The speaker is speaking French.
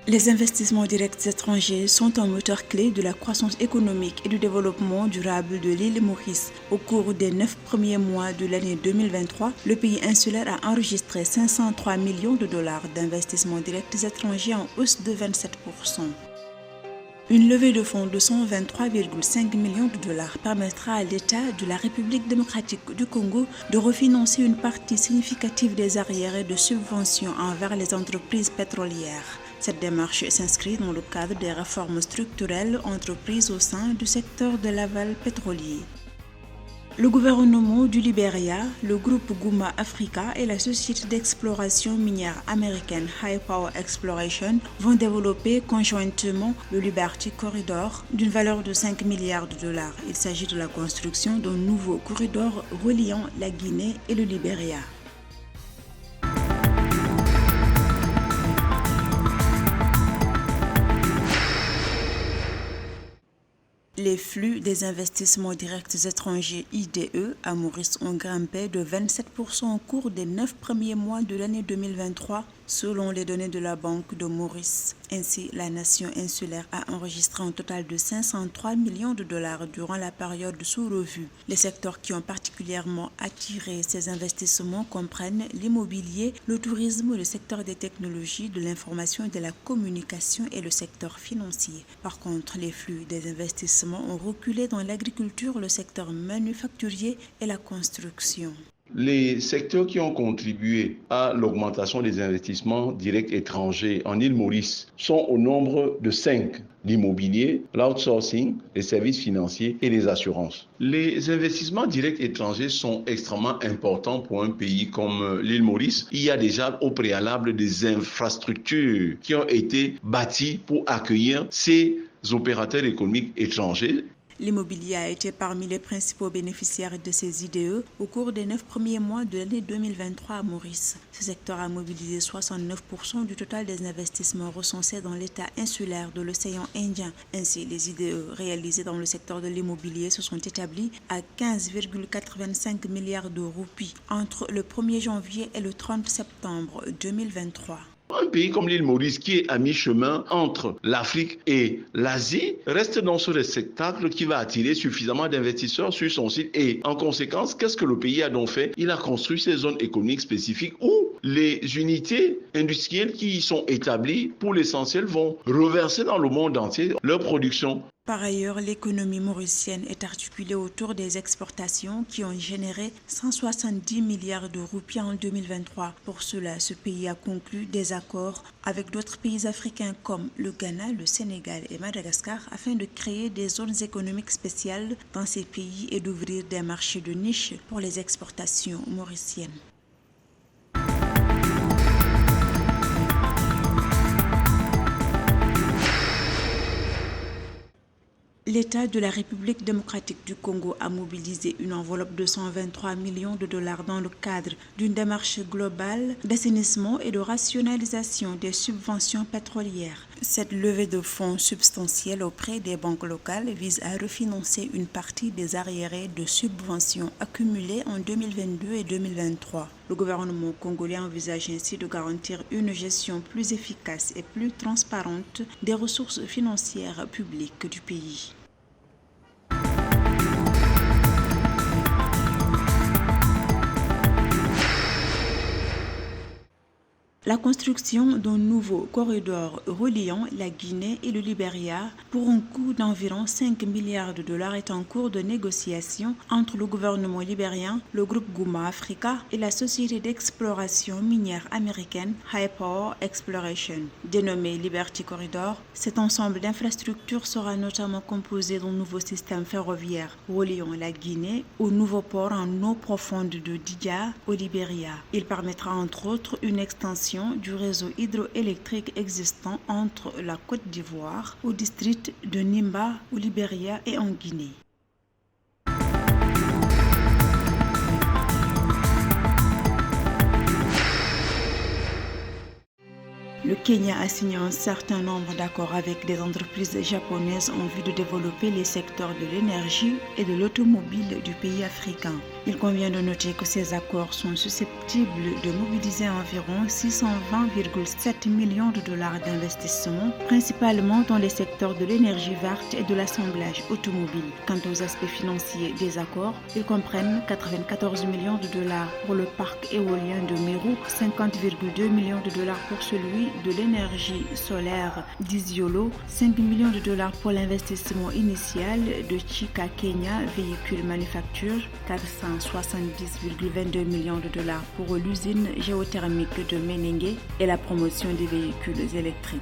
Les investissements directs étrangers sont un moteur clé de la croissance économique et du développement durable de l'île Maurice. Au cours des 9 premiers mois de l'année 2023, le pays insulaire a enregistré 503 millions de dollars d'investissements directs étrangers en hausse de 27%. Une levée de fonds de 123,5 millions de dollars permettra à l'État de la République démocratique du Congo de refinancer une partie significative des arriérés de subventions envers les entreprises pétrolières. Cette démarche s'inscrit dans le cadre des réformes structurelles entreprises au sein du secteur de l'aval pétrolier. Le gouvernement du Libéria, le groupe Gouma Africa et la société d'exploration minière américaine High Power Exploration vont développer conjointement le Liberty Corridor d'une valeur de 5 milliards de dollars. Il s'agit de la construction d'un nouveau corridor reliant la Guinée et le Libéria. Les flux des investissements directs étrangers IDE à Maurice ont grimpé de 27% au cours des 9 premiers mois de l'année 2023, selon les données de la Banque de Maurice. Ainsi, la nation insulaire a enregistré un total de 503 millions de dollars durant la période sous revue. Les secteurs qui ont particulièrement attiré ces investissements comprennent l'immobilier, le tourisme, le secteur des technologies, de l'information et de la communication et le secteur financier. Par contre, les flux des investissements ont reculé dans l'agriculture, le secteur manufacturier et la construction. Les secteurs qui ont contribué à l'augmentation des investissements directs étrangers en île Maurice sont au nombre de 5. L'immobilier, l'outsourcing, les services financiers et les assurances. Les investissements directs étrangers sont extrêmement importants pour un pays comme l'île Maurice. Il y a déjà au préalable des infrastructures qui ont été bâties pour accueillir ces opérateurs économiques étrangers. L'immobilier a été parmi les principaux bénéficiaires de ces IDE au cours des 9 premiers mois de l'année 2023 à Maurice. Ce secteur a mobilisé 69% du total des investissements recensés dans l'état insulaire de l'océan Indien. Ainsi, les IDE réalisés dans le secteur de l'immobilier se sont établis à 15,85 milliards de roupies entre le 1er janvier et le 30 septembre 2023. Un pays comme l'île Maurice, qui est à mi-chemin entre l'Afrique et l'Asie, reste dans ce réceptacle qui va attirer suffisamment d'investisseurs sur son site. Et en conséquence, qu'est-ce que le pays a donc fait? Il a construit ces zones économiques spécifiques où les unités industrielles qui y sont établies, pour l'essentiel, vont reverser dans le monde entier leur production. Par ailleurs, l'économie mauricienne est articulée autour des exportations qui ont généré 170 milliards de roupies en 2023. Pour cela, ce pays a conclu des accords avec d'autres pays africains comme le Ghana, le Sénégal et Madagascar afin de créer des zones économiques spéciales dans ces pays et d'ouvrir des marchés de niche pour les exportations mauriciennes. L'État de la République démocratique du Congo a mobilisé une enveloppe de 123 millions de dollars dans le cadre d'une démarche globale d'assainissement et de rationalisation des subventions pétrolières. Cette levée de fonds substantielle auprès des banques locales vise à refinancer une partie des arriérés de subventions accumulées en 2022 et 2023. Le gouvernement congolais envisage ainsi de garantir une gestion plus efficace et plus transparente des ressources financières publiques du pays. La construction d'un nouveau corridor reliant la Guinée et le Libéria pour un coût d'environ 5 milliards de dollars est en cours de négociation entre le gouvernement libérien, le groupe Gouma Africa et la société d'exploration minière américaine High Power Exploration. Dénommé Liberty Corridor, cet ensemble d'infrastructures sera notamment composé d'un nouveau système ferroviaire reliant la Guinée au nouveau port en eau profonde de Didia au Libéria. Il permettra entre autres une extension du réseau hydroélectrique existant entre la Côte d'Ivoire au district de Nimba au Libéria et en Guinée. Le Kenya a signé un certain nombre d'accords avec des entreprises japonaises en vue de développer les secteurs de l'énergie et de l'automobile du pays africain. Il convient de noter que ces accords sont susceptibles de mobiliser environ 620,7 millions de dollars d'investissement, principalement dans les secteurs de l'énergie verte et de l'assemblage automobile. Quant aux aspects financiers des accords, ils comprennent 94 millions de dollars pour le parc éolien de Meru, 50,2 millions de dollars pour celui de l'énergie solaire d'Isiolo, 5 millions de dollars pour l'investissement initial de Chika Kenya Véhicule Manufacture, 470,22 millions de dollars pour l'usine géothermique de Menengue et la promotion des véhicules électriques.